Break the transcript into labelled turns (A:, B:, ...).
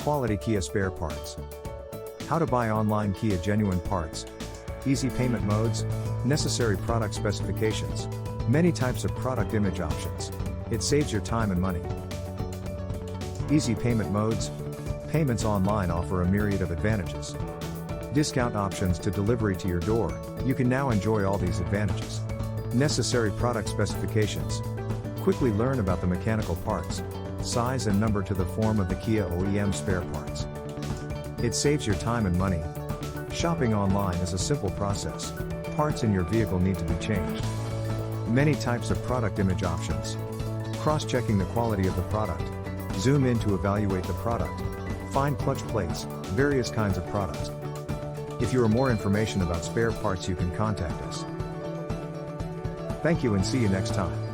A: Quality Kia spare parts. How to buy online Kia genuine parts. Easy payment modes. Necessary product specifications. Many types of product image options. It saves your time and money. Easy payment modes. Payments online offer a myriad of advantages. Discount options to delivery to your door. You can now enjoy all these advantages. Necessary product specifications. Quickly learn about the mechanical parts, size and number to the form of the Kia OEM spare parts. It saves your time and money. Shopping online is a simple process. Parts in your vehicle need to be changed. Many types of product image options. Cross-checking the quality of the product. Zoom in to evaluate the product. Find clutch plates, various kinds of products. If you want more information about spare parts, you can contact us. Thank you and see you next time.